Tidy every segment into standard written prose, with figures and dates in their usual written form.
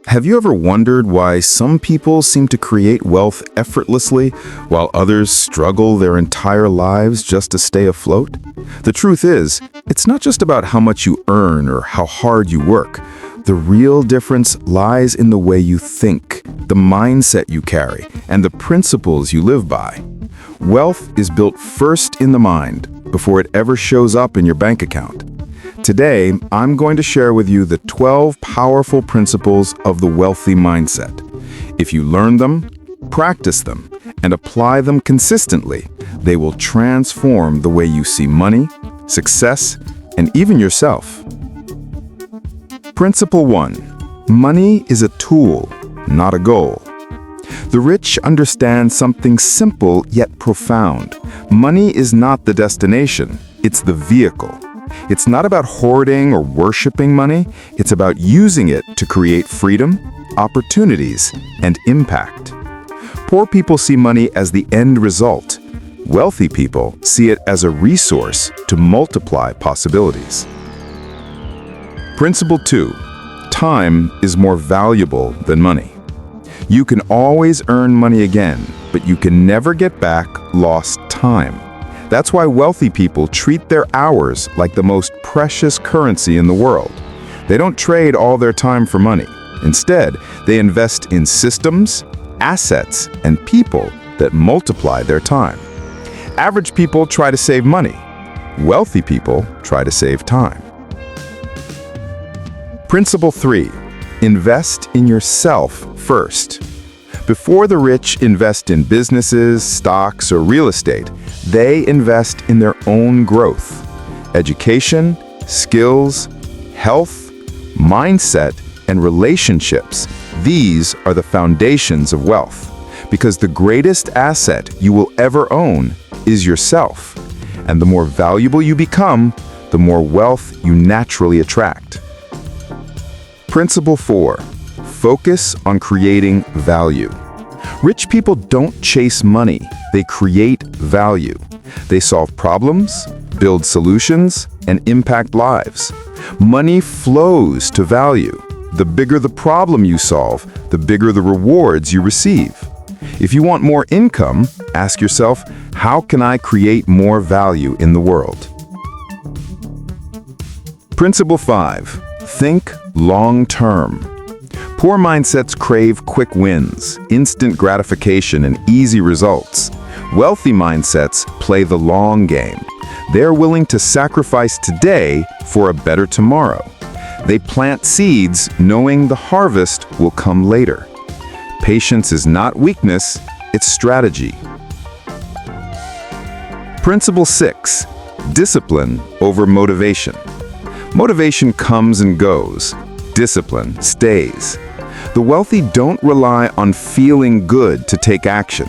Have you ever wondered why some people seem to create wealth effortlessly while others struggle their entire lives just to stay afloat? The truth is, it's not just about how much you earn or how hard you work. The real difference lies in the way you think, the mindset you carry, and the principles you live by. Wealth is built first in the mind before it ever shows up in your bank account. Today, I'm going to share with you the 12 powerful principles of the wealthy mindset. If you learn them, practice them, and apply them consistently, they will transform the way you see money, success, and even yourself. Principle 1. Money is a tool, not a goal. The rich understand something simple yet profound. Money is not the destination, it's the vehicle. It's not about hoarding or worshiping money, it's about using it to create freedom, opportunities, and impact. Poor people see money as the end result. Wealthy people see it as a resource to multiply possibilities. Principle 2. Time is more valuable than money. You can always earn money again, but you can never get back lost time. That's why wealthy people treat their hours like the most precious currency in the world. They don't trade all their time for money. Instead, they invest in systems, assets, and people that multiply their time. Average people try to save money. Wealthy people try to save time. Principle 3. Invest in yourself first. Before the rich invest in businesses, stocks, or real estate, they invest in their own growth. Education, skills, health, mindset, and relationships. These are the foundations of wealth. Because the greatest asset you will ever own is yourself. And the more valuable you become, the more wealth you naturally attract. Principle 4. Focus on creating value. Rich people don't chase money, they create value. They solve problems, build solutions, and impact lives. Money flows to value. The bigger the problem you solve, the bigger the rewards you receive. If you want more income, ask yourself, how can I create more value in the world? Principle 5. Think long-term. Poor mindsets crave quick wins, instant gratification, and easy results. Wealthy mindsets play the long game. They're willing to sacrifice today for a better tomorrow. They plant seeds knowing the harvest will come later. Patience is not weakness, it's strategy. Principle 6. Discipline over motivation. Motivation comes and goes. Discipline stays. The wealthy don't rely on feeling good to take action.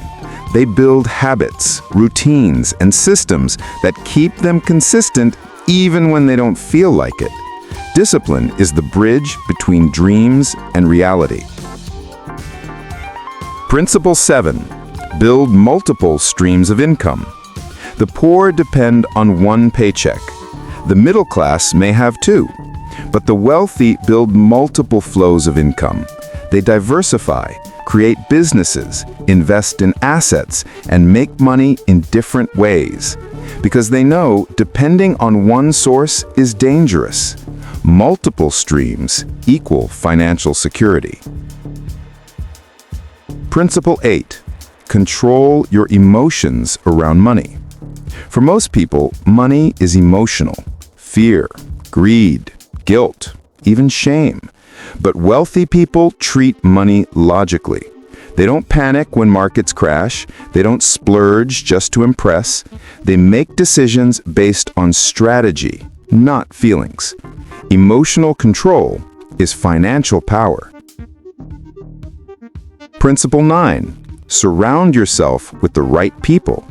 They build habits, routines, and systems that keep them consistent even when they don't feel like it. Discipline is the bridge between dreams and reality. Principle 7. Build multiple streams of income. The poor depend on one paycheck. The middle class may have two. But the wealthy build multiple flows of income. They diversify, create businesses, invest in assets, and make money in different ways. Because they know depending on one source is dangerous. Multiple streams equal financial security. Principle 8. Control your emotions around money. For most people, money is emotional. Fear, greed, guilt, even shame. But wealthy people treat money logically. They don't panic when markets crash. They don't splurge just to impress. They make decisions based on strategy, not feelings. Emotional control is financial power. Principle 9. Surround yourself with the right people.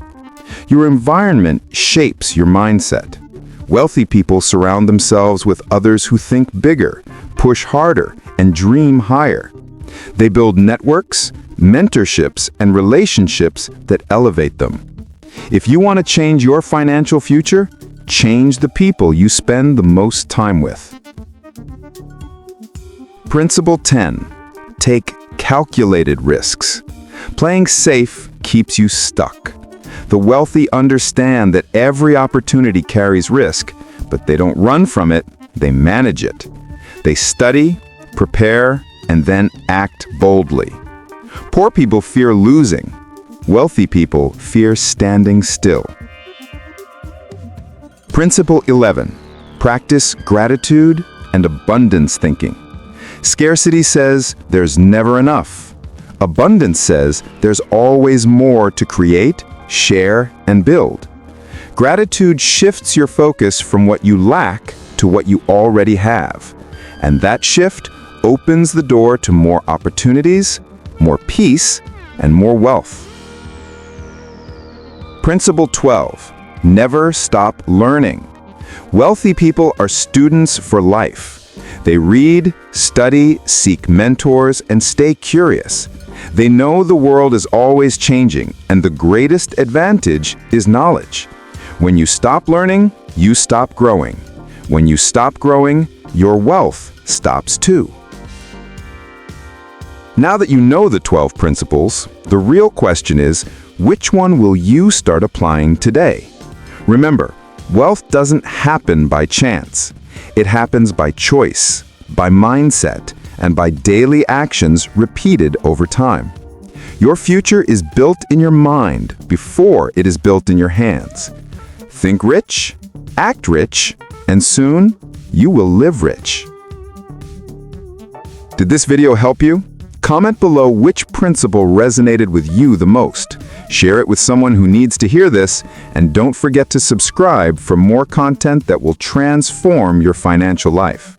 Your environment shapes your mindset. Wealthy people surround themselves with others who think bigger, push harder, and dream higher. They build networks, mentorships, and relationships that elevate them. If you want to change your financial future, change the people you spend the most time with. Principle 10. take calculated risks. Playing safe keeps you stuck. The wealthy understand that every opportunity carries risk, but they don't run from it, they manage it. They study, prepare, and then act boldly. Poor people fear losing. Wealthy people fear standing still. Principle 11. Practice gratitude and abundance thinking. Scarcity says there's never enough. Abundance says there's always more to create, share, and build. Gratitude shifts your focus from what you lack to what you already have. And that shift opens the door to more opportunities, more peace, and more wealth. Principle 12. Never stop learning. Wealthy people are students for life. They read, study, seek mentors, and stay curious. They know the world is always changing, and the greatest advantage is knowledge. When you stop learning, you stop growing. When you stop growing, your wealth stops too. Now that you know the 12 principles, the real question is, which one will you start applying today? Remember, wealth doesn't happen by chance. It happens by choice, by mindset, and by daily actions repeated over time. Your future is built in your mind before it is built in your hands. Think rich, act rich, and soon you will live rich. Did this video help you? Comment below which principle resonated with you the most. Share it with someone who needs to hear this, and don't forget to subscribe for more content that will transform your financial life.